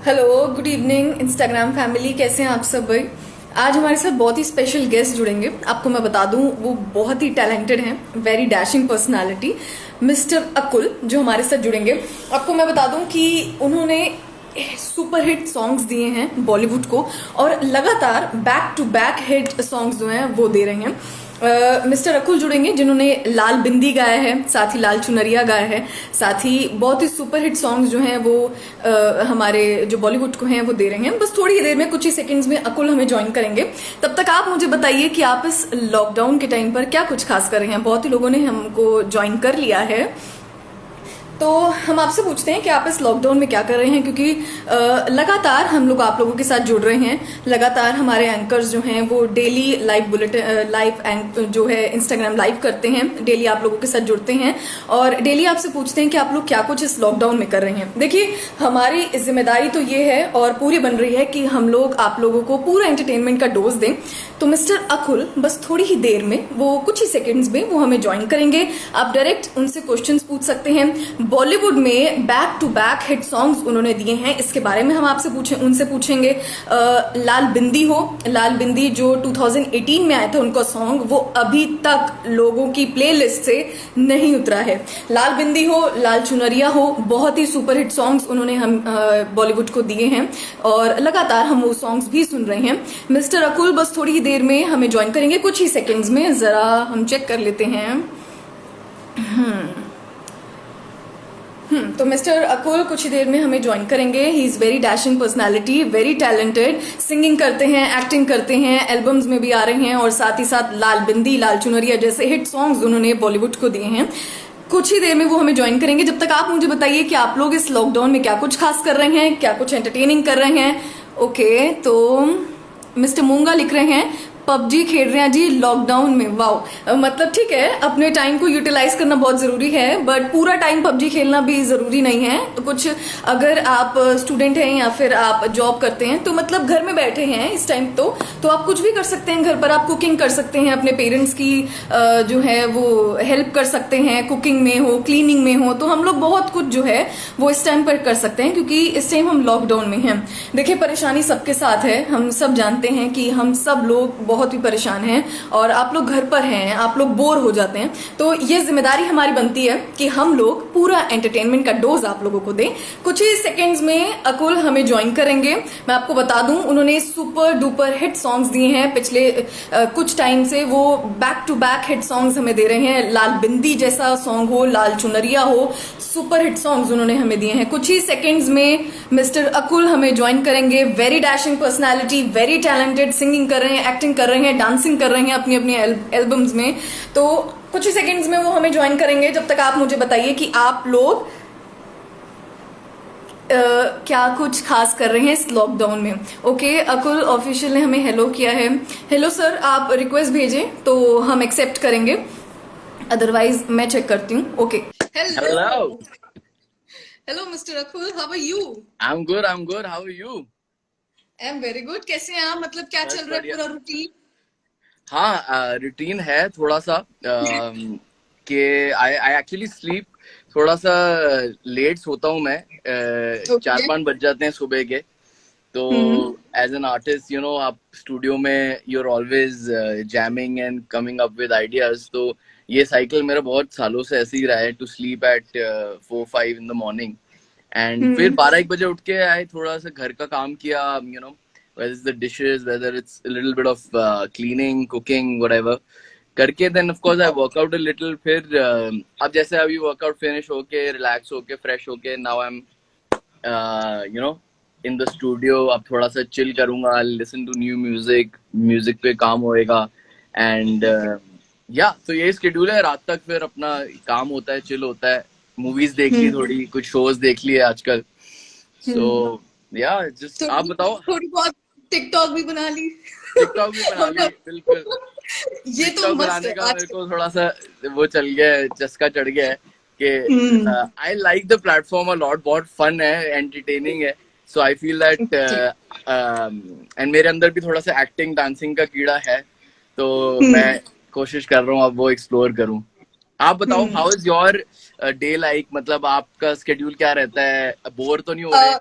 Hello, good evening Instagram family, कैसे हैं आप सब भाई। आज हमारे साथ बहुत ही स्पेशल गेस्ट जुड़ेंगे। आपको मैं बता दूं, वो बहुत ही टैलेंटेड हैं, वेरी डैशिंग पर्सनालिटी, मिस्टर अकुल जो हमारे साथ जुड़ेंगे। आपको मैं बता दूं कि उन्होंने सुपर हिट सॉन्ग्स दिए हैं बॉलीवुड को, और लगातार back to back hit songs जो हैं वो दे रहे हैं। मिस्टर अकुल जुड़ेंगे जिन्होंने लाल बिंदी गाया है, साथ ही लाल चुनरिया गाया है, साथ ही बहुत ही सुपर हिट सॉन्ग्स जो हैं वो हमारे जो बॉलीवुड को हैं वो दे रहे हैं। बस थोड़ी ही देर में, कुछ ही सेकंड्स में अकुल हमें ज्वाइन करेंगे। तब तक आप मुझे बताइए कि आप इस लॉकडाउन के टाइम पर क्या कुछ खास कर रहे हैं। बहुत ही लोगों ने हमको ज्वाइन कर लिया है, तो हम आपसे पूछते हैं कि आप इस लॉकडाउन में क्या कर रहे हैं, क्योंकि लगातार हम लोग आप लोगों के साथ जुड़ रहे हैं। लगातार हमारे एंकर्स जो हैं वो डेली लाइव बुलेटिन, लाइव जो है इंस्टाग्राम लाइव करते हैं, डेली आप लोगों के साथ जुड़ते हैं और डेली आपसे पूछते हैं कि आप लोग क्या कुछ इस लॉकडाउन में कर रहे हैं। देखिए, हमारी जिम्मेदारी तो ये है और पूरी बन रही है कि हम लोग आप लोगों को पूरा एंटरटेनमेंट का डोज दें। तो मिस्टर अकुल बस थोड़ी ही देर में, वो कुछ ही सेकंड्स में वो हमें ज्वाइन करेंगे। आप डायरेक्ट उनसे क्वेश्चंस पूछ सकते हैं। बॉलीवुड में back to back hit songs उन्होंने दिए हैं, इसके बारे में हम आपसे उनसे पूछेंगे। लाल बिंदी हो, लाल बिंदी जो 2018 में आया था उनका सॉन्ग, वो अभी तक लोगों की प्लेलिस्ट से नहीं उतरा है। लाल बिंदी हो, लाल चुनरिया हो, बहुत ही सुपर हिट सॉन्ग्स उन्होंने हम बॉलीवुड को दिए हैं और लगातार हम वो सॉन्ग्स भी सुन रहे हैं। मिस्टर अकुल बस थोड़ी ही देर में हमें ज्वाइन करेंगे, कुछ ही सेकेंड्स में। जरा हम चेक कर लेते हैं। तो मिस्टर अकुल कुछ ही देर में हमें ज्वाइन करेंगे। He is very dashing personality, very talented, singing करते हैं, एक्टिंग करते हैं, एल्बम्स में भी आ रहे हैं और साथ ही साथ लाल बिंदी, लाल चुनरिया जैसे हिट सॉन्ग्स उन्होंने बॉलीवुड को दिए हैं। कुछ ही देर में वो हमें ज्वाइन करेंगे। जब तक आप मुझे बताइए कि आप लोग इस लॉकडाउन में क्या कुछ खास कर रहे हैं, क्या कुछ एंटरटेनिंग कर रहे हैं। ओके, तो मिस्टर मूंगा लिख रहे हैं पबजी खेल रहे हैं जी लॉकडाउन में। वाओ, मतलब ठीक है, अपने टाइम को यूटिलाइज करना बहुत जरूरी है, बट पूरा टाइम पबजी खेलना भी जरूरी नहीं है। तो कुछ, अगर आप स्टूडेंट हैं या फिर आप जॉब करते हैं, तो मतलब घर में बैठे हैं इस टाइम, तो आप कुछ भी कर सकते हैं। घर पर आप कुकिंग कर सकते हैं, अपने पेरेंट्स की जो है वो हेल्प कर सकते हैं, कुकिंग में हो, क्लीनिंग में हो। तो हम लोग बहुत कुछ जो है वो इस टाइम पर कर सकते हैं, क्योंकि इस टाइम हम लॉकडाउन में हैं। देखिए, परेशानी सबके साथ है, हम सब जानते हैं कि हम सब लोग बहुत ही परेशान हैं और आप लोग घर पर हैं, आप लोग बोर हो जाते हैं। तो ये जिम्मेदारी हमारी बनती है कि हम लोग पूरा एंटरटेनमेंट का डोज आप लोगों को दें। कुछ ही सेकंड्स में अकुल हमें ज्वाइन करेंगे। मैं आपको बता दूं, उन्होंने सुपर डुपर हिट सॉन्ग्स दिए हैं पिछले कुछ टाइम से। वो back to back hit songs हमें दे रहे हैं। लाल बिंदी जैसा सॉन्ग हो, लाल चुनरिया हो, सुपर हिट सॉन्ग्स उन्होंने हमें दिए हैं। कुछ ही सेकंड्स में मिस्टर अकुल हमें ज्वाइन करेंगे। Very dashing personality, very talented, singing कर रहे हैं, एक्टिंग कर रहे हैं, डांसिंग कर रहे हैं अपनी अपनी एल्बम्स में। तो कुछ ही सेकंड्स में वो हमें ज्वाइन करेंगे। जब तक आप मुझे बताइए कि आप लोग क्या कुछ खास कर रहे हैं इस लॉकडाउन में। ओके, अकुल ऑफिशियल ने हमें हेलो किया है। हेलो सर, आप रिक्वेस्ट भेजें तो हम एक्सेप्ट करेंगे, अदरवाइज मैं चेक करती हूँ। Okay, Hello. Hello mister Akul, how are you. I'm good. I'm good. How are you? I am very good. कैसे हैं आप, मतलब क्या बस चल रहा है बढ़िया। पूरा रूटीन। हाँ, रूटीन है थोड़ा सा कि आई एक्चुअली स्लीप थोड़ा सा लेट सोता हूँ मैं। चार ओके। पाँच बज जाते हैं सुबह के। तो एज एन आर्टिस्ट आप स्टूडियो में you're always jamming and coming up with ideas। तो ये साइकिल मेरा बहुत सालों से ऐसे ही रहा है, to sleep at 4-5 in the morning। And फिर 12-1 बजे उठ के आए, थोड़ा सा घर का काम किया, whether it's the dishes, whether it's a little bit of cleaning, cooking, whatever करके, then of course I work out a little। फिर अब जैसे अभी वर्कआउट फिनिश होके, रिलैक्स होके, फ्रेश होके, now I'm in the studio। अब थोड़ा सा चिल करूंगा, I'll listen to new music, music पे काम होएगा। एंड तो यही स्केड्यूल है। रात तक फिर अपना काम होता है, चिल होता है, मूवीज देख ली, थोड़ी कुछ शोज देख लिए आजकल। सो जस्ट आप बताओ। थोड़ी बहुत टिकटॉक भी बना ली। टिकटॉक भी बना ली, बिल्कुल। ये तो टिकटॉक मस्त बनाने है का आज। मेरे को थोड़ा सा वो चल गया है, चस्का चढ़ गया है कि I like the platform a lot. बहुत फन है, एंटरटेनिंग है। सो आई फील दैट, एंड मेरे अंदर भी थोड़ा सा एक्टिंग, डांसिंग का कीड़ा है, तो मैं कोशिश कर रहा हूँ अब वो एक्सप्लोर करूँ। आप बताओ, how is your day like, मतलब आपका स्केड्यूल क्या रहता है, बोर तो नहीं हो रहे?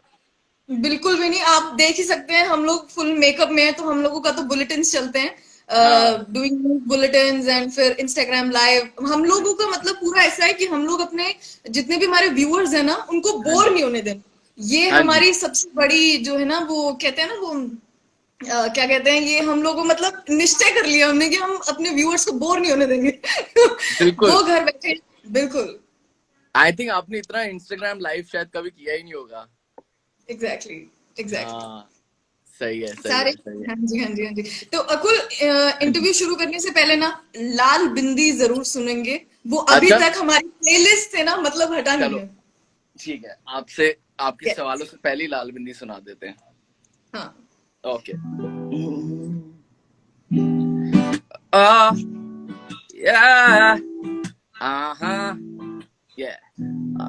बिल्कुल भी नहीं, आप देख ही सकते हैं हम लोग फुल मेकअप में हैं, तो हम लोगों का तो बुलेटिन्स चलते हैं, हाँ डूइंग बुलेटिन्स एंड फिर इंस्टाग्राम लाइव। हम लोगों का मतलब पूरा ऐसा है कि हम लोग अपने जितने भी हमारे व्यूअर्स हैं ना उनको हाँ बोर जी, नहीं होने दें। ये हाँ जी, हमारी सबसे बड़ी जो है ना, वो कहते हैं ना वो क्या कहते हैं, ये हम लोगों मतलब निश्चय कर लिया हमने कि हम अपने व्यूअर्स को बोर नहीं होने देंगे। बिल्कुल। वो घर बैठे, बिल्कुल, आई थिंक आपने इतना इंस्टाग्राम लाइव शायद कभी किया ही नहीं होगा। Exactly, exactly. हाँ, सही है, सही सारे, है, सही है। हाँ जी, हाँ जी, हाँ जी। तो अकुल, हाँ जी। इंटरव्यू शुरू करने से पहले ना लाल बिंदी जरूर सुनेंगे। वो अभी अच्छा, तक हमारी प्लेलिस्ट से ना मतलब हटा नहीं चलो है। ठीक है, आपसे आपके यस, सवालों से पहले ही लाल बिंदी सुना देते हैं। हाँ। Okay. Uh yeah, uh-huh, yeah.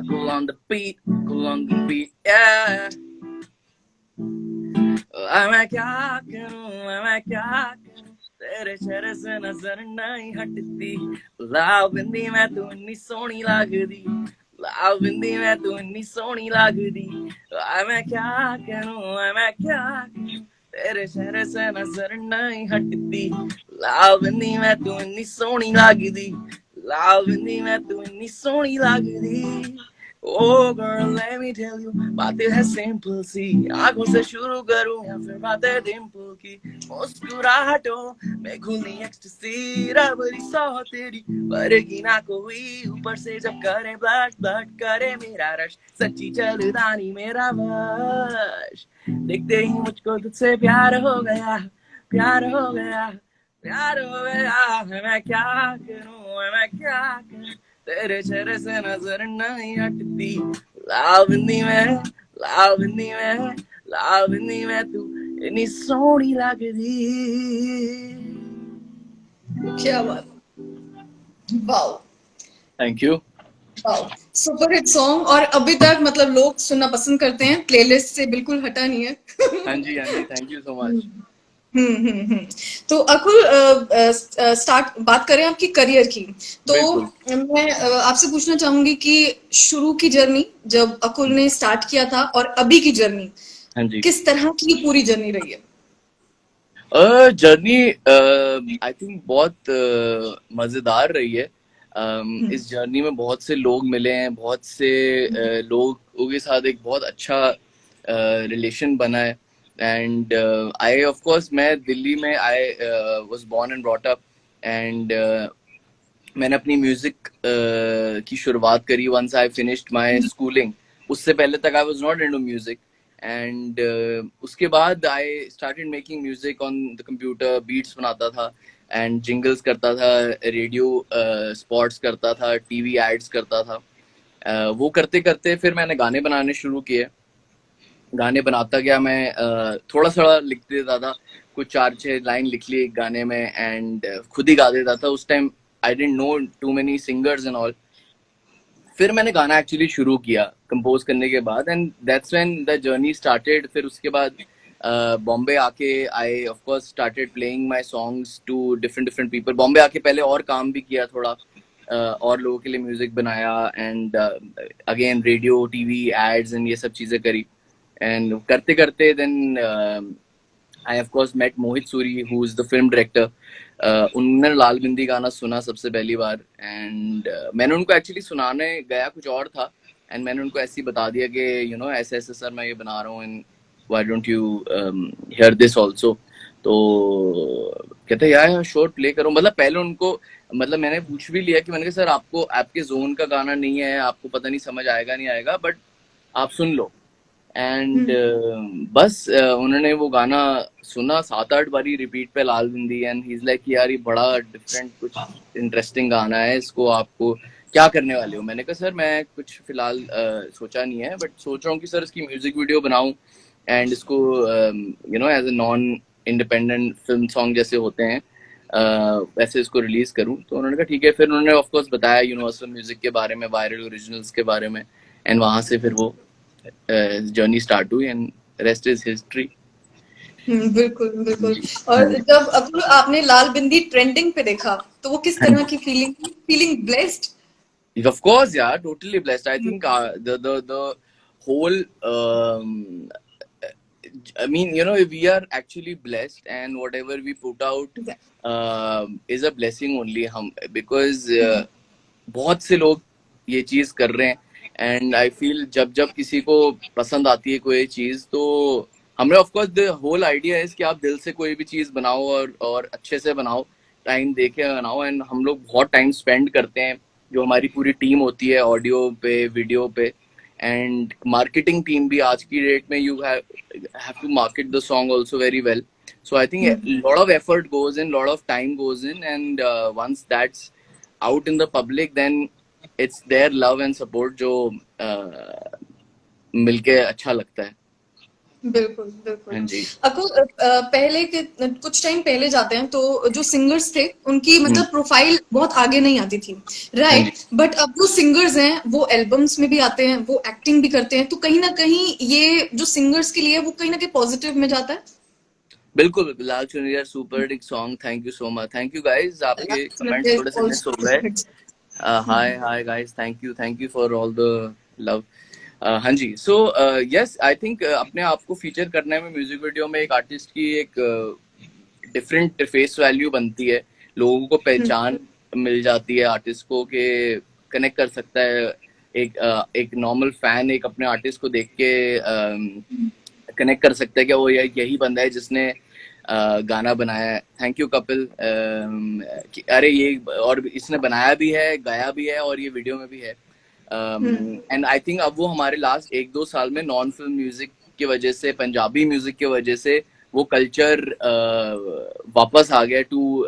Cool on the beat, cool on the beat, yeah. मैं क्या करूं, मैं क्या करूं, तेरे चेहरे से नजर नहीं हटती। लाल बिंदी मैं तू इन्नी सोहनी लगदी, लाल बिंदी मैं तू इन्नी सोहनी लगदी। मैं क्या करूं, मैं क्या करूं, तेरे चेहरे से नजर नहीं हटती। लाल बिंदी मैं तू इन्नी सोहनी लगदी, लाल बिंदी मैं तू इन्नी सोहनी लगदी। Oh girl, let me tell you, बातें है सिंपल सी, आंखों से शुरू करूं या फिर बातें डिम्पल की। मुस्कुराहटों में घुली एक्सटेसी, रबड़ी सौ तेरी परेगी ना कोई। ऊपर से जब करे ब्लश ब्लश करे मेरा रश, सच्ची चलदानी मेरा वश। देखते ही मुझको तुझसे प्यार हो गया, प्यार हो गया, प्यार हो गया। मैं क्या करूं, मैं क्या करूं, तेरे चेहरे से नजर नहीं हटती। लाल बिंदी में, लाल बिंदी में, लाल बिंदी में तू इतनी सोहनी लगदी। क्या बात, wow, thank you. Wow, super hit song. और अभी तक मतलब लोग सुनना पसंद करते हैं, प्लेलिस्ट से बिल्कुल हटा नहीं है। हाँ जी, हाँ जी, thank you so hmm, much. Hmm. तो अकुल, स्टार्ट बात करें आपकी करियर की, तो बिल्कुल। मैं आपसे पूछना चाहूंगी कि शुरू की जर्नी जब अकुल ने स्टार्ट किया था और अभी की जर्नी, हाँ जी। किस तरह की पूरी जर्नी रही है? जर्नी आई थिंक बहुत मजेदार रही है। हम्म, इस जर्नी में बहुत से लोग मिले हैं, बहुत से लोगों के साथ एक बहुत अच्छा रिलेशन बना है। एंड आई ऑफ कोर्स मैं दिल्ली में I was born and brought up. And मैंने अपनी म्यूजिक की शुरुआत करी once I finished my schooling. उससे पहले तक I was not into music. And उसके बाद I started making music on the computer, beats बनाता था एंड जिंगल्स करता था, रेडियो स्पॉट्स करता था, टीवी एड्स करता था। वो करते करते फिर मैंने गाने बनाने शुरू किए। गाने बनाता गया मैं, थोड़ा थोड़ा लिख देता था, कुछ चार छह लाइन लिख ली एक गाने में एंड खुद ही गा देता था। उस time I didn't know too many singers and all. फिर मैंने गाना एक्चुअली शुरू किया कंपोज करने के बाद, and that's when the journey started. फिर उसके बाद बॉम्बे आके I of course started playing my songs to different different people. Bombay आके पहले और काम भी किया थोड़ा, और लोगों के लिए म्यूजिक बनाया and again radio TV ads and ये सब चीजें करी। एंड करते करते then I of course met Mohit Suri who is the film director. उन्होंने लाल बिंदी गाना सुना सबसे पहली बार एंड मैंने उनको एक्चुअली सुनाने गया कुछ और था। एंड मैंने उनको ऐसे ही बता दिया कि यू नो ऐसे ऐसे सर मैं ये बना रहा हूँ and why don't you here this also. तो कहते यार श्योर प्ले करो। मतलब पहले उनको, मतलब मैंने पूछ भी लिया कि मैंने कहा सर आपको आपके जोन का गाना नहीं है, आपको पता नहीं समझ आएगा नहीं आएगा, बट आप सुन लो। एंड हम्म, बस उन्होंने वो गाना सुना 7-8 बारी रिपीट पे लाल बिंदी एंड ही इज लाइक यार ये बड़ा डिफरेंट कुछ इंटरेस्टिंग गाना है, इसको आपको क्या करने वाले हो। मैंने कहा सर मैं कुछ फिलहाल सोचा नहीं है, बट सोच रहा हूँ कि सर इसकी म्यूजिक वीडियो बनाऊं एंड इसको you know as a non independent film song जैसे होते हैं वैसे इसको रिलीज करूं। तो उन्होंने कहा ठीक है। फिर उन्होंने ऑफ कोर्स बताया यूनिवर्सल म्यूजिक के बारे में, वायरल ओरिजिनल्स के बारे में, एंड वहां से फिर वो जर्नी स्टार्ट हुई एंड रेस्ट इज हिस्ट्री। बिल्कुल, बिल्कुल। जी, हाँ और जी। जब अकुल आपने लाल बिंदी ट्रेंडिंग पे देखा, तो वो किस हाँ तरह जी, की feeling blessed? of course, yeah, totally blessed. I think the whole um, I mean, you know, we are actually blessed, and whatever we put out is a blessing only. हम because बहुत से लोग ये चीज कर रहे हैं, एंड आई फील जब जब किसी को पसंद आती है कोई चीज, तो हमें of course the whole idea है कि आप दिल से कोई भी चीज बनाओ और अच्छे से बनाओ, टाइम दे के बनाओ, एंड हम लोग बहुत टाइम स्पेंड करते हैं, जो हमारी पूरी टीम होती है ऑडियो पे, वीडियो पे, एंड मार्केटिंग टीम भी आज की डेट में, you have to market the song also very well. So I think a lot of effort goes in, lot of time goes in, and once that's out in the public, then it's their love and support जो मिलके अच्छा लगता है. बिल्कुल बिल्कुल. हाँ जी. अकुल, पहले के कुछ टाइम पहले जाते हैं तो जो सिंगर्स थे उनकी मतलब प्रोफाइल बहुत आगे नहीं आती थी, राइट? बट अब जो सिंगर्स हैं वो एल्बम्स में भी आते हैं, वो एक्टिंग भी करते हैं, तो कहीं ना कहीं ये जो सिंगर्स के लिए वो कहीं ना कहीं पॉजिटिव में जाता है. बिल्कुल. लाल चुनरिया super hit song. Thank you so much. Thank you guys. आपके कमेंट्स थोड़े से मिस हो गए. Hi guys. Thank you for all the love. हाँ जी. सो यस, आई थिंक अपने आप को फीचर करने में म्यूजिक वीडियो में एक आर्टिस्ट की एक डिफरेंट फेस वैल्यू बनती है, लोगों को पहचान मिल जाती है आर्टिस्ट को, के कनेक्ट कर सकता है एक नॉर्मल फैन, एक अपने आर्टिस्ट को देख के कनेक्ट कर सकता है कि वो यही बंदा है जिसने गाना बनाया है. Thank you Kapil. अरे ये और इसने बनाया भी है, गाया भी है, और ये वीडियो में भी है. एंड आई थिंक अब वो हमारे लास्ट 1-2 साल में नॉन फिल्म म्यूजिक की वजह से, पंजाबी म्यूजिक की वजह से वो कल्चर वापस आ गया to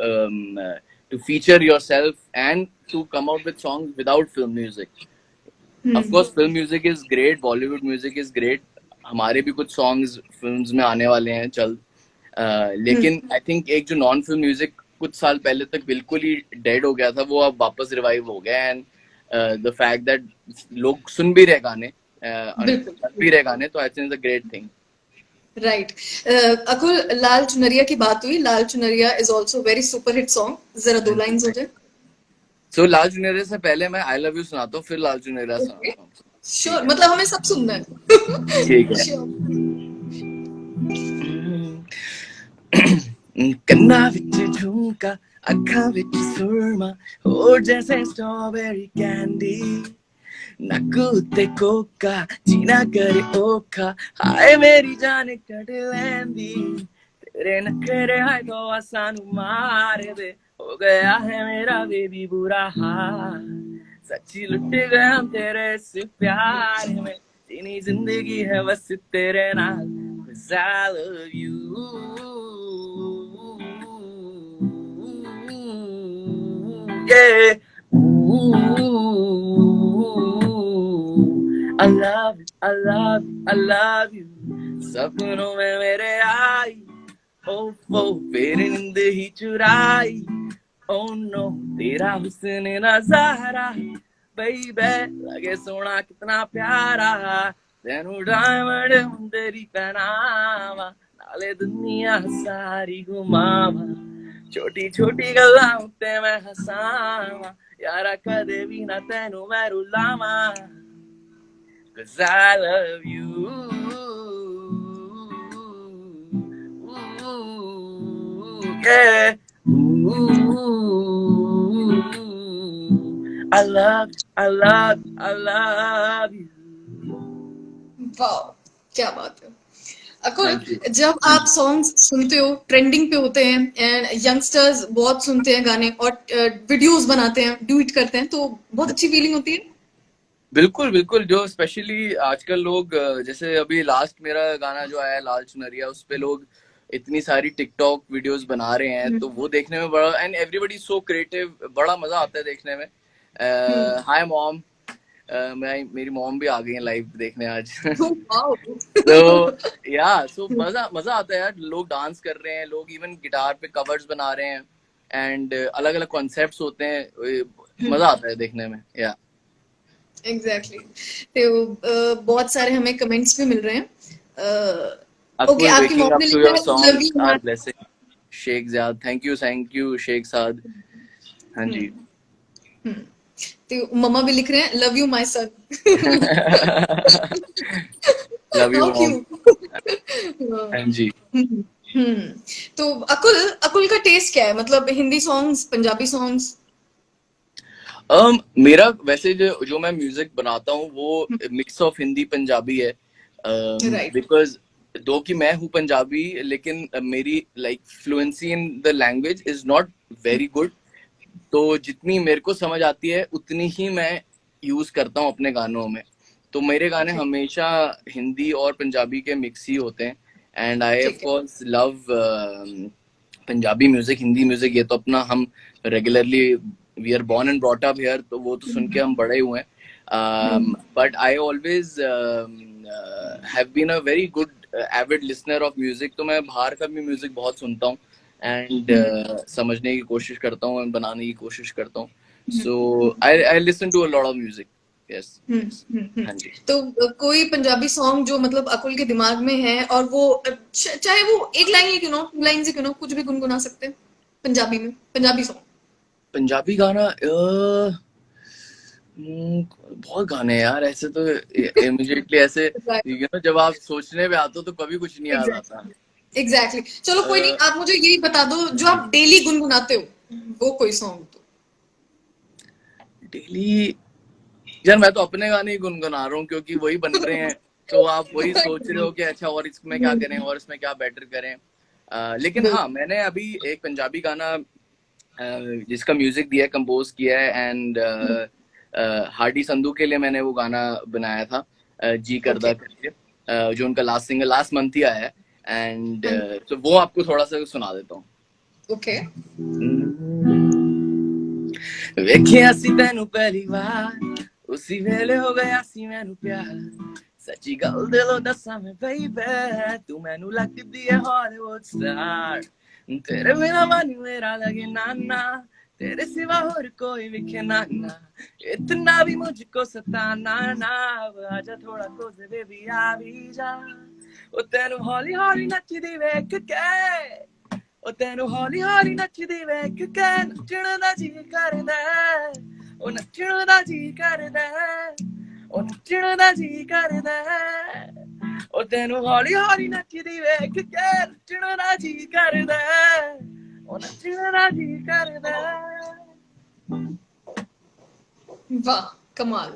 feature yourself and to come out with songs without film music. Of course film music is great, Bollywood music is great, हमारे भी कुछ सॉन्ग्स फिल्म्स में आने वाले हैं जल्द. लेकिन आई थिंक एक जो नॉन फिल्म म्यूजिक कुछ साल पहले तक बिल्कुल ही डेड हो गया था, वो अब वापस रिवाइव हो गया. एंड द फैक्ट दैट लोग सुन भी रहे गाने, भी रहे गाने, तो I think it's a great thing. Right. Akul, Lal Chunariya की बात हुई. Lal Chunariya is also very super hit song. जरा 2 लाइन्स हो जाए. सो लाल चुनरिया से पहले मैं आई लव यू सुनाता हूँ, फिर लाल चुनरिया सुनाता हूँ. श्योर, मतलब हमें सब सुनना है. ठीक है. ਕੰਨਾਂ ਵਿੱਚ ਝੁਮਕਾ, ਅੱਖਾਂ ਵਿੱਚ ਸੁਰਮਾ, ਹੋਰ ਜੈਸੇ ਸਟ੍ਰਾਬੇਰੀ ਕੈਂਡੀ, ਨੱਕ ਉੱਤੇ ਕੋਕਾ, ਜੀਣਾ ਕਰੇ ਔਖਾ, ਹਾਏ ਮੇਰੀ ਜਾਨ ਕੱਢ ਲੈਂਦੀ, ਤੇਰੇ ਨਖਰੇ ਹਾਏ ਤੋਂ ਸਾਨੂੰ ਮਾਰ ਦੇ, ਹੋ ਗਿਆ ਹੈ ਮੇਰਾ ਬੇਬੀ ਬੁਰਾ ਹਾਲ, सच्ची लुट गए हम तेरे इस प्यार में, जीनी जिंदगी है बस तेरे नाल, 'cause I love you. Yeah. I love you, I love you, I love you. सपनों में मेरे आई, ओ फिर नींद ही चुराई. Oh no, तेरा हुस्न नज़ारा baby लगे सोना कितना प्यारा, तेनू डायमंड तेरी पहनावा, नाले दुनिया सारी घुमावा, छोटी छोटी गल्लां उत्ते मैं हसावा, यारा कदे भी ना तेनू मैं रुलावा, 'cause I love you. Yeah. I love you. वाह, क्या बात है. अकुल, जब आप सॉन्ग्स सुनते हो, ट्रेंडिंग पे होते हैं, एंड यंगस्टर्स बहुत सुनते हैं गाने और वीडियोस बनाते हैं, ड्यूट करते हैं, तो बहुत अच्छी फीलिंग होती है. बिल्कुल बिल्कुल. जो स्पेशली आजकल लोग, जैसे अभी लास्ट मेरा गाना जो आया लाल चुनरिया, उस पे लोग इतनी सारी टिकटॉक वीडियोस बना रहे हैं, तो वो देखने में बड़ा, एंड एवरीबडी सो क्रिएटिव, बड़ा मजा आता है देखने में. हाय मॉम, मेरी मॉम भी आ गई है लाइव देखने आज. तो या सो मजा आता है यार. लोग डांस कर रहे हैं, लोग इवन गिटार पे कवर्स बना रहे हैं, एंड अलग अलग कॉन्सेप्ट्स होते हैं, मजा आता है देखने में. या एग्जैक्टली. तो बहुत सारे हमें कमेंट्स भी मिल रहे हैं. ओके, आपकी मॉम ने लिखा है love you are blessing. Sheikh Zad, thank you Sheikh Saad. हाँ जी. तो मम्मा भी लिख रहे हैं love you my son. Love you mom. हाँ जी। हम्म हम्म। तो अकुल अकुल का टेस्ट क्या है, मतलब हिंदी सॉन्ग्स, पंजाबी सॉन्ग्स? मेरा वैसे जो जो मैं म्यूजिक बनाता हूँ वो मिक्स ऑफ हिंदी पंजाबी है, राइट। बिकॉज दो कि मैं हूँ पंजाबी, लेकिन मेरी like fluency in the language is not very good. तो जितनी मेरे को समझ आती है उतनी ही मैं यूज करता हूँ अपने गानों में। तो मेरे गाने ठीक। हमेशा हिंदी और पंजाबी के मिक्स ही होते हैं। एंड आई ऑफ ठीक है। Course love Punjabi music, Hindi music, ये तो अपना हम regularly, we are born and brought up here, तो वो तो सुन के हम बड़े हुए हैं। But I always have been a very good avid listener of music, तो मैं बाहर का भी म्यूजिक बहुत सुनता हूँ एंड समझने की कोशिश करता हूँ एंड बनाने की कोशिश करता हूँ। So I listen to a lot of music. Yes. हाँ जी। तो कोई पंजाबी सॉन्ग जो मतलब अकुल के दिमाग में है, और वो चाहे वो एक लाइन ही क्यों ना हो, 2 लाइन से क्यों ना हो, कुछ भी गुनगुना सकते हैं पंजाबी में, पंजाबी सॉन्ग। पंजाबी गाना बहुत गाने हैं यार, ऐसे तो इमिडिएटली ऐसे, जब आप सोचने पे आते हो तो कभी कुछ नहीं याद आता। Exactly exactly. चलो कोई नहीं, आप मुझे यही बता दो जो आप डेली गुनगुनाते हो, वो कोई सॉन्ग तो। डेली यार मैं तो अपने गाने ही गुनगुना रहा हूँ क्योंकि वही बन रहे हैं। तो आप वही सोच रहे हो कि अच्छा और इसमें क्या करें और इसमें क्या बेटर करें। लेकिन हाँ, बिल्कुल। मैंने अभी एक पंजाबी गाना जिसका म्यूजिक दिया है, कंपोज किया है, एंड हार्डी संधू के लिए मैंने वो गाना बनाया था, जी ओके। करदा करके, जो उनका लास्ट सिंगल लास्ट मंथ ही आया है। एंड हाँ। तो वो आपको थोड़ा सा सुना देता हूँ। ओके। ਵੇਖਿਆ ਸੀ ਤੈਨੂੰ ਪਹਿਲੀ ਵਾਰ, ਉਸੀ ਵੇਲੇ ਹੋ ਗਿਆ ਸੀ ਮੈਨੂੰ ਪਿਆਰ, ਸੱਚੀ ਗੱਲ ਦਿਲੋਂ ਦੱਸਾਂ ਮੈਂ ਬੇਬੇ, ਤੂੰ ਮੈਨੂੰ ਲੱਗਦੀ ਹੈ ਹਾਲੀਵੁੱਡ ਸਟਾਰ, ਤੇਰੇ ਬਿਨਾ ਮਨ ਮੇਰਾ ਲਗੇ ਨਾਨਾ, तेरे सिवा और कोई विखे ना ना, इतना भी मुझको सताना ना, आजा थोड़ा क्लोज बेबी आ भी जा, ओ तेनू हौली हौली नचदी वेख के, ओ तेनू हौली हौली नचदी वेख के, नचण दा जी करदा, ओ नचण दा जी करदा, ओ नचण दा जी करदा, ओ तेनू हौली हौली नचदी वेख के, नचण दा जी करदा, ओ नचण दा जी करदा। वाह, कमाल।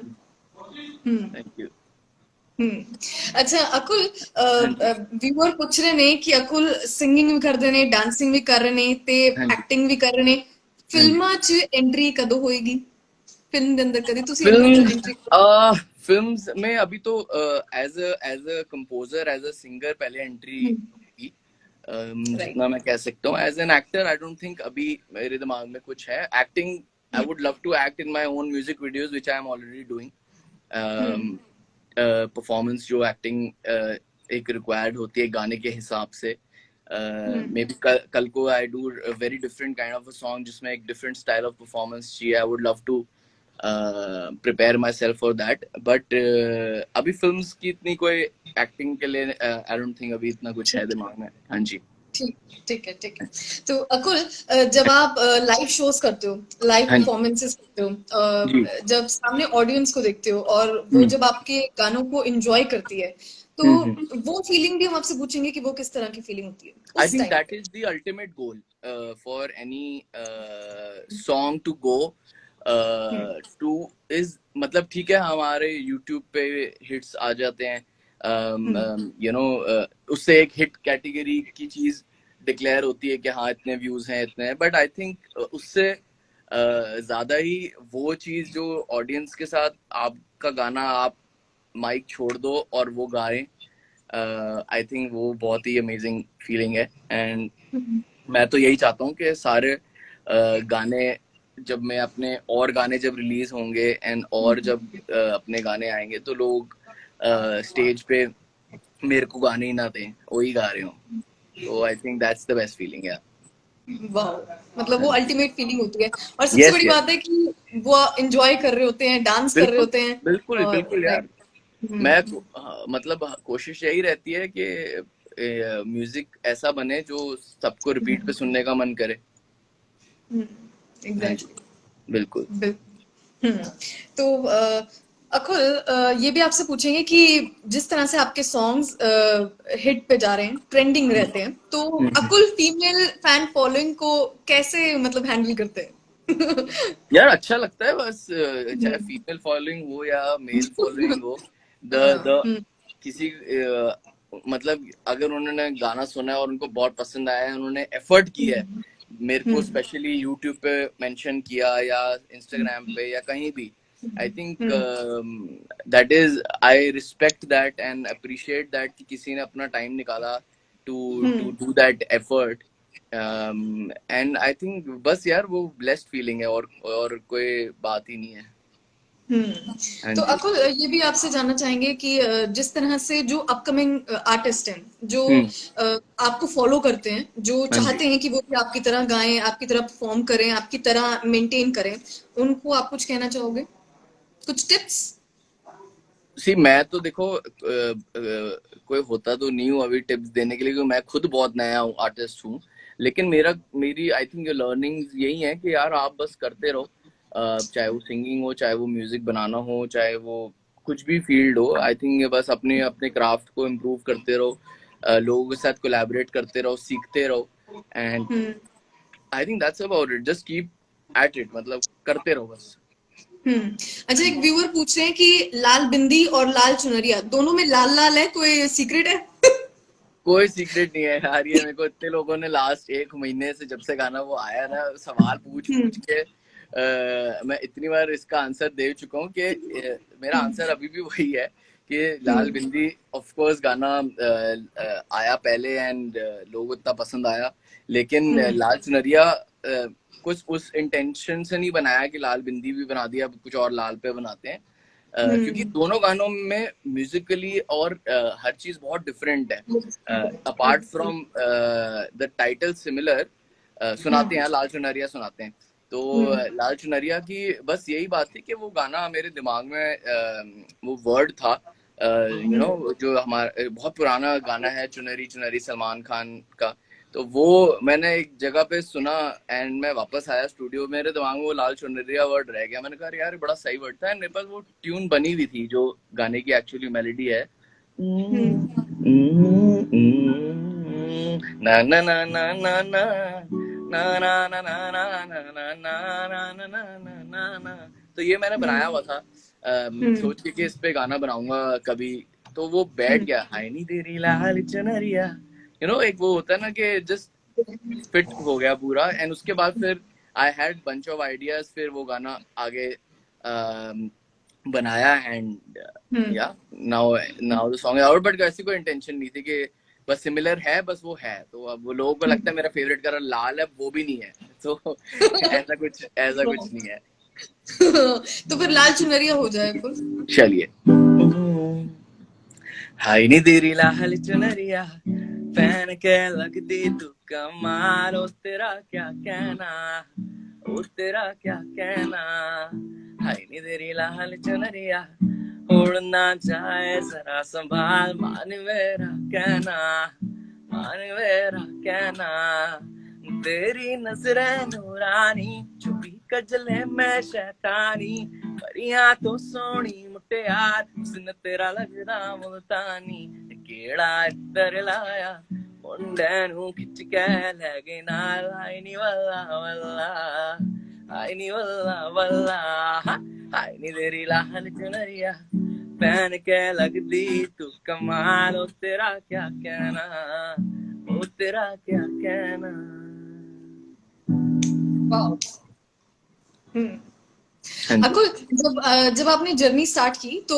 हम्म थैंक यू। अच्छा अकुल, हाँ जी। व्यूअर पूछ रहे ने कि अकुल सिंगिंग भी करते ने, डांसिंग भी कर रहे ने ते हाँ जी। एक्टिंग भी कर रहे ने, हाँ जी। फिल्मां च एंट्री कदों होएगी? फिल्म दे अंदर कदी तुसी फिल्म एंट्री? फिल्म्स में अभी तो as a composer, as a singer पहले एंट्री की, राइट। जितना मैं कह सकता हूँ। As an actor I don't think अभी मेरे दिमाग में कुछ है। Acting, I would love to act in my own music videos which I am already doing. Performance जो एक्टिंग एक रिक्वायर्ड होती है गाने के हिसाब से, मे बी कल को I do very different kind of a song जिसमें एक डिफरेंट स्टाइल ऑफ परफॉर्मेंस चाहिए, I would love to prepare myself for that. But अभी फिल्म्स की इतनी कोई एक्टिंग के लिए आई डोंट थिंक अभी इतना कुछ है दिमाग में। हाँ जी। ठीक ठीक है, ठीक है। तो अकुल, जब आप लाइव शोज करते हो, लाइव हाँ परफॉर्मेंसेस करते हो, जी। जब सामने ऑडियंस को देखते हो और वो हम्म, जब आपके गानों को एंजॉय करती है, तो हम्म। वो फीलिंग भी हम आपसे पूछेंगे कि वो किस तरह की फीलिंग होती है I उस think टाइम that पे। is the ultimate goal for any song to go to is, मतलब ठीक है हमारे YouTube पे हिट्स आ जाते हैं, यू नो, उससे एक हिट कैटेगरी की चीज डिक्लेयर होती है कि हाँ इतने व्यूज हैं इतने हैं, बट आई थिंक उससे ज्यादा ही वो चीज जो ऑडियंस के साथ आपका गाना आप माइक छोड़ दो और वो गाएं, आई थिंक वो बहुत ही अमेजिंग फीलिंग है। एंड मैं तो यही चाहता हूँ कि सारे गाने, जब मैं अपने और गाने जब रिलीज होंगे एंड और जब अपने गाने आएंगे तो लोग स्टेज पे मेरे को गाने ही ना दें, वही गा रहे हो। तो I think that's the best feeling है। वाह, मतलब वो अल्टीमेट फीलिंग होती है। और सबसे यस बड़ी यस। बात है कि वो एंजॉय कर रहे होते हैं, डांस कर रहे बिल्कुल होते हैं। बिल्कुल और बिल्कुल यार। राइट। हम्म मैं मतलब कोशिश यही रहती है कि म्यूजिक ऐसा बने जो सबको रिपीट पे सुनने का मन करे। हाँ जी। एग्जैक्टली। बिल्कुल। बिल्कुल। तो अकुल, ये भी आपसे पूछेंगे कि जिस तरह से आपके सॉन्ग्स हिट पे जा रहे हैं, ट्रेंडिंग रहते हैं, तो अकुल फीमेल फैन फॉलोइंग को कैसे मतलब हैंडल करते हैं? यार अच्छा लगता है बस, चाहे हम्म, फीमेल फॉलोइंग हो या मेल फॉलोइंग हो। हाँ, द किसी मतलब अगर उन्होंने गाना सुना है और उनको बहुत पसंद आया है, उन्होंने एफर्ट किया है, हम्म, मेरे को हम्म, स्पेशली यूट्यूब पे मेंशन किया या इंस्टाग्राम पे या कहीं भी, I think hmm, that is, I respect that and appreciate that कि किसी ने अपना टाइम निकाला to to hmm, do that effort. And I think बस यार वो ब्लेस्ड फीलिंग है, और कोई बात ही नहीं है। हम्म। हाँ तो जी। अकुल, ये भी आपसे जानना चाहेंगे कि जिस तरह से जो अपकमिंग आर्टिस्ट हैं, जो हम्म। आपको फॉलो करते हैं, जो हाँ जी। चाहते हैं कि वो भी आपकी तरह गाएं, आपकी तरह परफॉर्म करें, आपकी तरह मेंटेन करें, उनको आप कुछ कहना चाहोगे? कुछ टिप्स? सी मैं तो देखो कोई होता तो नहीं हूँ अभी टिप्स देने के लिए, क्योंकि मैं खुद बहुत नया हूँ, आर्टिस्ट हूँ। लेकिन मेरी आई थिंक लर्निंग्स यही है कि यार आप बस करते रहो, चाहे वो सिंगिंग हो, चाहे वो म्यूजिक बनाना हो, चाहे वो कुछ भी फील्ड हो। आई थिंक बस अपने अपने क्राफ्ट को इम्प्रूव करते रहो, लोगों के साथ कोलैबोरेट करते रहो, सीखते रहो, and hmm, I think that's about it, just keep at it, मतलब करते रहो बस। हम्म। अच्छा, एक व्यूअर पूछ रहे हैं कि लाल बिंदी और लाल चुनरिया दोनों में लाल लाल है, कोई सीक्रेट है? कोई सीक्रेट नहीं है यार, ये मेरे को इतने लोगों ने लास्ट एक महीने से, जब से गाना वो आया ना, सवाल पूछ पूछ हम्म, के मैं इतनी बार इसका आंसर दे चुका हूँ कि मेरा आंसर अभी भी वही है कि लाल हम्म, बिंदी ऑफ कोर्स गाना आया पहले, एंड लोगों को इतना पसंद आया। लेकिन हम्म, लाल चुनरिया कुछ उस इंटेंशन से नहीं बनाया कि लाल बिंदी भी बना दिया, कुछ और लाल पे बनाते हैं। क्योंकि हम्म, दोनों गानों में म्यूजिकली और हर चीज बहुत डिफरेंट है। Apart from the title similar, सुनाते हैं लाल चुनरिया सुनाते हैं। तो लाल चुनरिया की बस यही बात थी कि वो गाना मेरे दिमाग में वो वर्ड था, जो हमारा बहुत पुराना गाना है, चुनरी चुनरी, सलमान खान का। तो वो मैंने एक जगह पे सुना, एंड मैं वापस आया स्टूडियो, मेरे दिमाग में वो लाल चुनरिया वर्ड रह गया। मैंने कहा यार बड़ा सही वर्ड था, एंड मेरे पास वो ट्यून बनी हुई थी जो गाने की एक्चुअली मेलोडी है। हम्म, ना ना ना ना ना ना ना ना ना ना ना ना ना ना ना ना ना ना ना। तो ये मैंने बनाया हुआ था, हम्म, सोच के कि इस पे गाना बनाऊंगा कभी। तो वो बैठ हम्म, गया, हाय नी तेरी लाल चुनरिया, एक वो होता है ना कि जस्ट फिट हो गया पूरा। एंड उसके बाद फिर I had bunch of ideas, फिर वो गाना आगे बनाया, एंड हम्म, या now now the song is out. But ऐसी कोई इंटेंशन नहीं थी कि बस सिमिलर है, बस वो है, तो अब वो लोगों को लगता है मेरा फेवरेट कलर लाल है, वो भी नहीं है। तो ऐसा कुछ नहीं है। तो फिर लाल चुनरिया हो जाए कुल। चलिए। हाय नी तेरी लाल चुनरिया, पहन के लगती तू कमाल, ओ तेरा क्या कहना, ओ तेरा क्या कहना। हाय नी तेरी लाल चुनरिया, उड़ना चाहे जरा संभाल, मान मेरा कहना, मान मेरा कहना। तेरी नजरें नूरानी, छुपी कजले में शैतानी, परियां तो सोनी मुटियार, हुस्न तेरा लगदा मुल्तानी। केड़ा इधर लाया, मुंडे नू खिच के ले गए नाल, हाय नी वल्ला वल्ला, हाय नी वल्ला वल्ला, हाय नी तेरी लाल चुनरिया, पहन के लगदी तू कमाल, ओ तेरा क्या कहना, ओ तेरा क्या कहना। वाह। हम्म। हाँ जी। अकुल, जब आपने जर्नी स्टार्ट की तो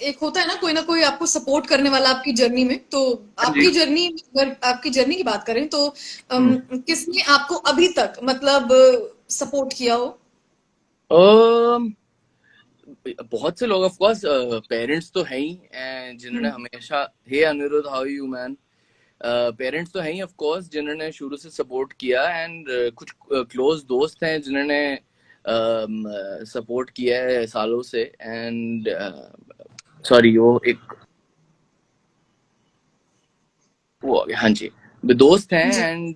एक होता है ना कोई आपको सपोर्ट करने वाला आपकी जर्नी में, तो हाँ जी। आपकी जर्नी, अगर आपकी जर्नी की बात करें तो हम्म। किसने आपको अभी तक मतलब सपोर्ट किया हो? अम, बहुत से लोग, ऑफ कोर्स पेरेंट्स तो है ही, जिन्होंने हम्म, हमेशा, hey Aniruddh how you man, parents तो हैं ही ऑफ कोर्स, जिन्होंने शुरू से सपोर्ट किया, एंड कुछ क्लोज दोस्त हैं जिन्होंने सपोर्ट किया है सालों से। एंड सॉरी, वो एक वो हो गया, हाँ जी, दोस्त हैं, जी, एंड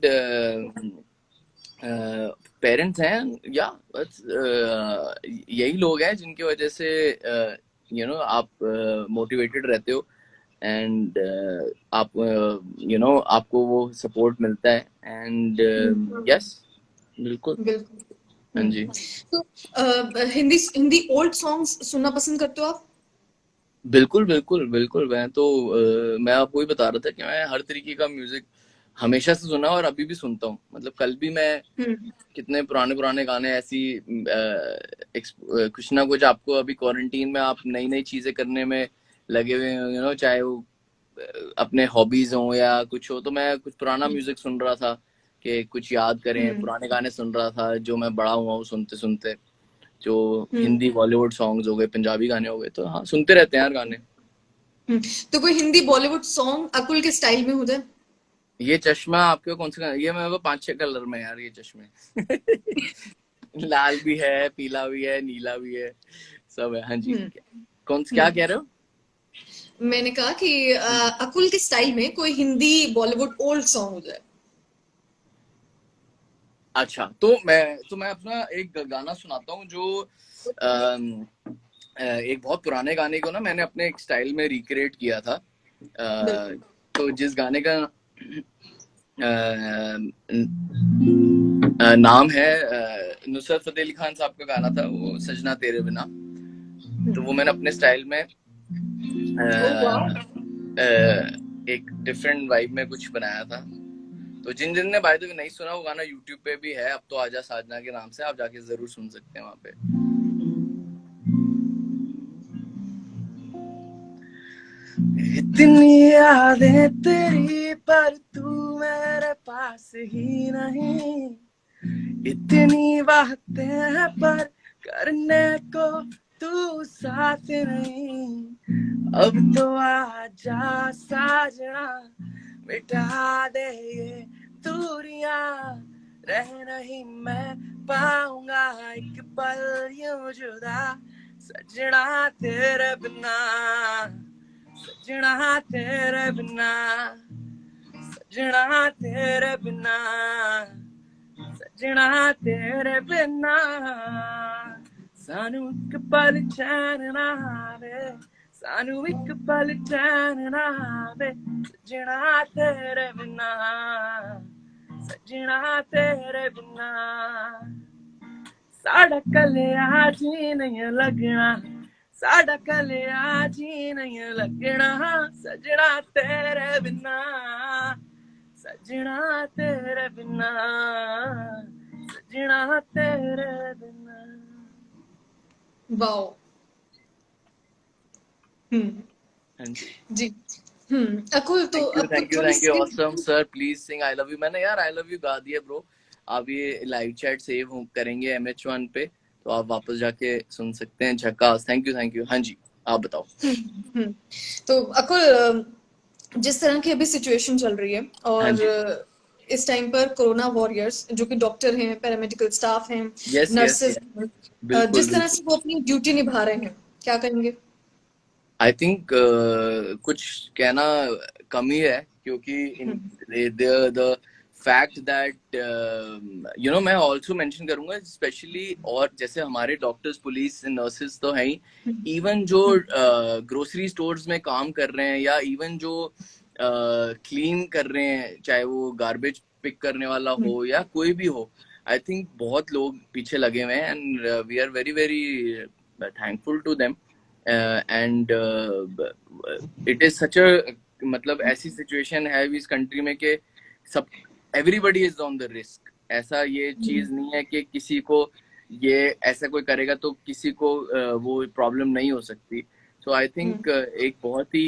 पेरेंट्स हैं या बस यही लोग हैं जिनकी वजह से आप मोटिवेटेड रहते हो एंड आप आपको वो सपोर्ट मिलता है एंड यस बिल्कुल। बिल्कुल। हाँ जी तो हिंदी हिंदी ओल्ड सॉन्ग्स सुनना पसंद करते हो आप? बिल्कुल बिल्कुल बिल्कुल। मैं आपको ही बता रहा था कि मैं हर तरीके का म्यूजिक हमेशा से सुना और अभी भी सुनता हूँ। मतलब कल भी मैं कितने पुराने पुराने गाने ऐसी कुछ ना कुछ आपको अभी क्वारंटीन में आप नई नई चीजें करने में लगे हुए हो चाहे वो अपने हॉबीज हो या कुछ हो, तो मैं कुछ पुराना म्यूजिक सुन रहा था कि कुछ याद करें, पुराने गाने सुन रहा था जो मैं बड़ा हुआ हूँ सुनते सुनते, जो हिंदी बॉलीवुड सॉन्ग्स हो गए, पंजाबी गाने हो गए, तो हाँ सुनते रहते हैं यार गाने। तो कोई हिंदी बॉलीवुड सॉन्ग अकुल के स्टाइल में हो जाए? ये चश्मा आपके कौन सा ये मेरे को 5-6 कलर में यार ये चश्मे लाल भी है, पीला भी है, नीला भी है, सब है। हाँ जी क्या कह रहे हो? मैंने कहा कि अकुल के स्टाइल में कोई हिंदी बॉलीवुड ओल्ड सॉन्ग हो जाए। अच्छा तो मैं अपना एक गाना सुनाता हूँ जो एक बहुत पुराने गाने को ना मैंने अपने एक स्टाइल में रिक्रिएट किया था। तो जिस गाने का नाम है नुसरत फतेह अली खान साहब का गाना था वो सजना तेरे बिना। तो वो मैंने अपने स्टाइल में एक डिफरेंट वाइब में कुछ बनाया था। तो जिन जिन ने बाय द वे नहीं सुना वो गाना यूट्यूब पे भी है, अब तो आजा साजना के नाम से, आप जाके जरूर सुन सकते हैं वहां पे। इतनी यादें तेरी पर तू मेरे पास ही नहीं, इतनी बातें हैं पर करने को तू साथ नहीं, अब तो आजा साजना मिटा दे ये दूरियां, रह नहीं मैं पाऊंगा एक पल यूं जुदा, सजना तेरे बिना, सजना तेरे बिना, सजना तेरे बिना, सजना तेरे बिना, सानू एक पल चैन ना आवे, सानू एक पल चैन ना आवे, सजना तेरे बिना, सजना तेरे बिना, साढ़ा कलेआ जी नहीं लगना, साढ़ा कलेआ जी नहीं लगना, सजना तेरे बिना, सजना तेरे बिना, सजना तेरे बिना। वाओ। हाँ जी जी। अकुल तो थैंक यू अब थैंक यू थोड़ी thank you see awesome sir, please sing I love you. मैंने यार आई लव यू गा दिया ब्रो। आप ये लाइव चैट सेव करेंगे MH1 पे तो आप वापस जाके सुन सकते हैं। झकास, थैंक यू। हाँ जी आप बताओ। तो अकुल जिस तरह की अभी सिचुएशन चल रही है हाँ और जी इस टाइम पर कोरोना वॉरियर्स जो कि डॉक्टर हैं, पैरामेडिकल स्टाफ हैं, यस यस नर्सेस यस हैं, बिल्कुल जिस तरह बिल्कुल। से वो अपनी ड्यूटी निभा रहे हैं, क्या कहेंगे? आई थिंक कुछ कहना कम ही है क्योंकि द फैक्ट दैट मैं ऑल्सो मेंशन करूंगा स्पेशली, और जैसे हमारे डॉक्टर्स, पुलिस, नर्सेस तो हैं ही, इवन जो ग्रोसरी स्टोर्स में काम कर रहे हैं या इवन जो क्लीन कर रहे हैं, चाहे वो गार्बेज पिक करने वाला हो या कोई भी हो, आई थिंक बहुत लोग पीछे लगे हुए हैं and we are very very thankful to them and it is such a मतलब ऐसी सिचुएशन है इस कंट्री में कि सब everybody is on the risk. ऐसा ये चीज नहीं है कि किसी को ये ऐसा कोई करेगा तो किसी को वो प्रॉब्लम नहीं हो सकती। सो आई थिंक एक बहुत ही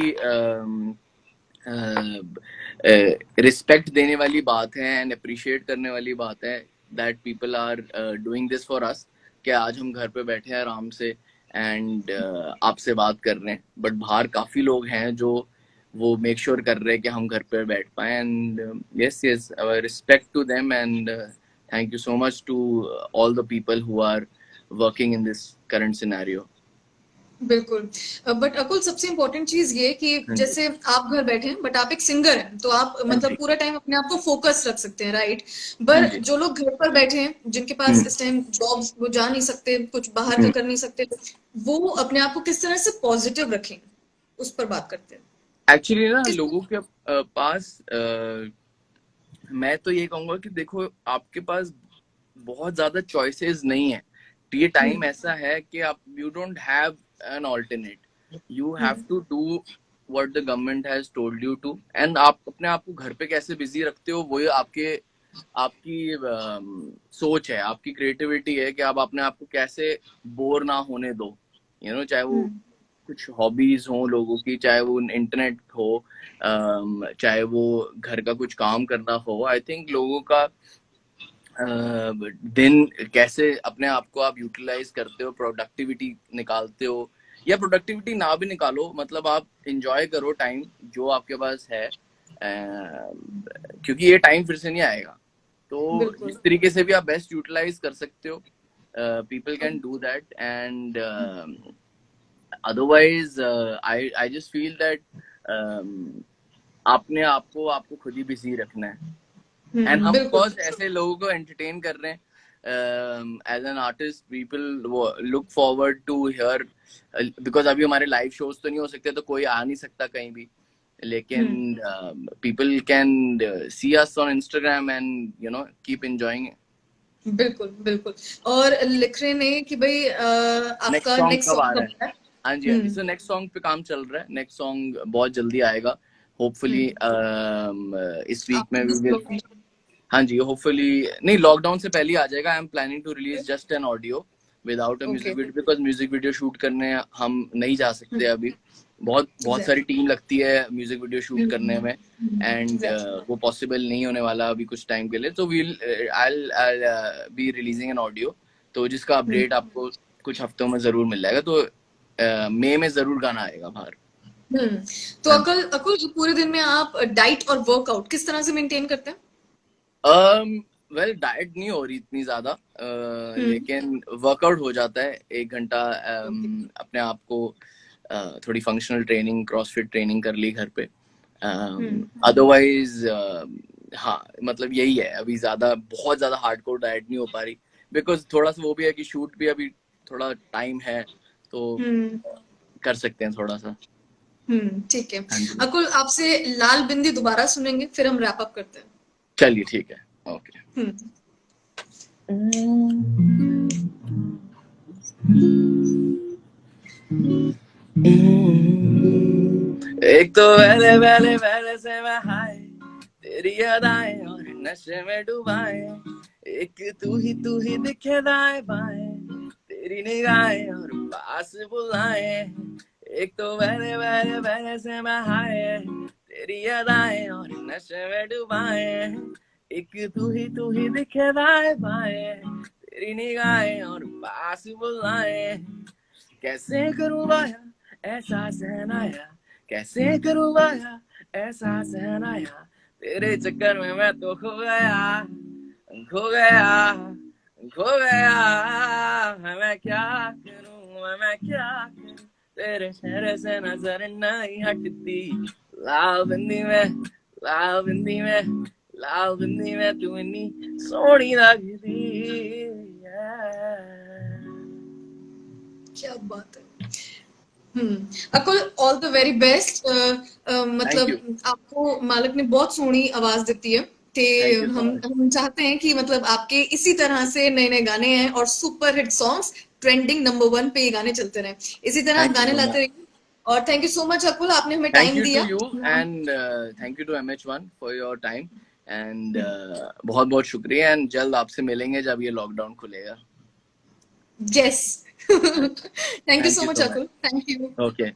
रिस्पेक्ट देने वाली बात है एंड अप्रिशिएट करने वाली बात है that people are doing this for us, कि आज हम घर पे बैठे हैं आराम से एंड आपसे बात कर रहे हैं, बट बाहर काफी लोग हैं जो वो मेक श्योर कर रहे हैं कि हम घर पे बैठ पाए and yes yes respect to them and thank you so much to all the people who are working in this current scenario. बिल्कुल। बट अकुल, सबसे इम्पोर्टेंट चीज ये कि हाँ जी। जैसे आप घर बैठे हैं बट आप एक सिंगर हैं, तो आप हाँ मतलब जी। पूरा टाइम अपने आप को फोकस रख सकते हैं, राइट? हाँ पर जी। जो लोग घर पर बैठे हैं, जिनके पास हम्म। इस टाइम जॉब, वो जा नहीं सकते, कुछ बाहर का हम्म। कर नहीं सकते, वो अपने आप को किस तरह से पॉजिटिव रखें, उस पर बात करते हैं। एक्चुअली ना किस लोगों के पास मैं तो ये कहूंगा कि देखो आपके पास बहुत ज्यादा चॉइसेस नहीं है। तो ये टाइम हम्म ऐसा है कि आप you don't have an alternate, you have hmm to do what the government has told you to. And आप अपने आप को घर पे कैसे बिजी रखते हो वो आपके आपकी सोच है, आपकी क्रिएटिविटी है कि आप अपने आप को कैसे बोर ना होने दो। चाहे वो हम्म कुछ हॉबीज हो लोगों की, चाहे वो इंटरनेट हो, चाहे वो घर का कुछ काम करना हो। आई थिंक लोगों का दिन कैसे अपने आप को आप यूटिलाइज करते हो, प्रोडक्टिविटी निकालते हो, या प्रोडक्टिविटी ना भी निकालो, मतलब आप इंजॉय करो टाइम जो आपके पास है, क्योंकि ये टाइम फिर से नहीं आएगा। तो बिल्कुल। जिस तरीके से भी आप बेस्ट यूटिलाइज कर सकते हो, people can do that. And otherwise I just feel that आपने आपको खुद ही बिजी रखना है। एंड हम ऑफ बिल्कुल। कोर्स ऐसे लोगों को एंटरटेन कर रहे हैं as an artist. People look forward to hear, because अभी हमारे लाइव शोज तो नहीं हो सकते, तो कोई आ नहीं सकता कहीं भी, लेकिन hmm people can see us on Instagram and keep enjoying. बिल्कुल बिल्कुल। और लिख रहे ने कि भाई नेक्स्ट आपका सॉन्ग नेक्स्ट कब आ सॉन्ग रहा कब है? है? हाँ जी, हाँ जी। हम्म सो नेक्स्ट सॉन्ग पे काम चल रहा है, नेक्स्ट सॉन्ग बहुत जल्दी आएगा होपफुली। हम्म इस वीक में after we this will. Lockdown. हाँ जी, होपफुली नहीं, लॉकडाउन से पहले ही आ जाएगा। I am planning to release just an audio without a okay. Music video, because music video shoot करने हम नहीं जा सकते अभी। बहुत बहुत सारी एग्जैक्टली। टीम लगती है म्यूजिक वीडियो शूट करने में, एंड एग्जैक्टली। वो पॉसिबल नहीं होने वाला अभी कुछ टाइम के लिए। तो will I be releasing an audio, तो जिसका अपडेट आपको कुछ हफ्तों में जरूर मिल जाएगा। तो मई में जरूर गाना आएगा बाहर। हम्म। तो हाँ जी। अकुल अकुल, पूरे दिन में आप डाइट और वर्कआउट किस तरह से मेंटेन करते हैं? वेल डाइट नहीं हो रही इतनी ज्यादा, हम्म लेकिन वर्कआउट हो जाता है 1 घंटा। ओके। अपने आप को थोड़ी फंक्शनल ट्रेनिंग, क्रॉसफिट ट्रेनिंग कर ली घर पे। हम्म अदरवाइज हाँ, मतलब यही है, अभी ज्यादा बहुत ज्यादा हार्डकोर डाइट नहीं हो पा रही, बिकॉज थोड़ा सा वो भी है कि शूट भी अभी थोड़ा टाइम है, तो हम्म कर सकते हैं थोड़ा सा। ठीक है। हाँ जी। अकुल, आपसे लाल बिंदी दोबारा सुनेंगे, फिर हम रैप अप करते हैं। चलिए ठीक है। ओके। हम्म एक तो पहले पहले पहले से मैं हाय, तेरी अदाएं और नशे में डुबाए, एक तू ही दिखे दाएं बाएं, तेरी निगाहें और पास बुलाए। एक तो पहले पहले पहले से मैं हाय, तेरी अदाएं और नशे में डुबाए, एक तू ही दिखे दाएं बाएं, तेरी निगाहें और पास बुलाए। कैसे करूँ बाया ऐसा सहनाया, कैसे करूँ बाया ऐसा सहनाया, तेरे चक्कर में मैं तो खो गया, खो गया, खो गया। मैं क्या करूँ, मैं क्या करूँ, तेरे चेहरे से नजर नहीं हटती। लाल बिंदी में, लाल बिंदी में, लाल बिंदी में तू इतनी सोहनी लगदी है। क्या बात है। Akul, all the very best. Thank you, मतलब आपको मालिक ने बहुत सोहनी आवाज दी है। ते थैंक यू सो मच। हम चाहते हैं कि मतलब आपके इसी तरह से नए नए गाने हैं और super hit songs trending number 1 पे ये गाने चलते रहे, इसी तरह आप थैंक यू गाने सो लाते मच। रहिए। और thank you so much Akull, आपने हमें थैंक टाइम यू टू दिया। You, and thank you to MH1 for your time. And बहुत बहुत शुक्रिया, एंड जल्द आपसे मिलेंगे जब ये लॉकडाउन खुलेगा। Yes. Thank you thank so you much so Akul, much. Thank you. Okay.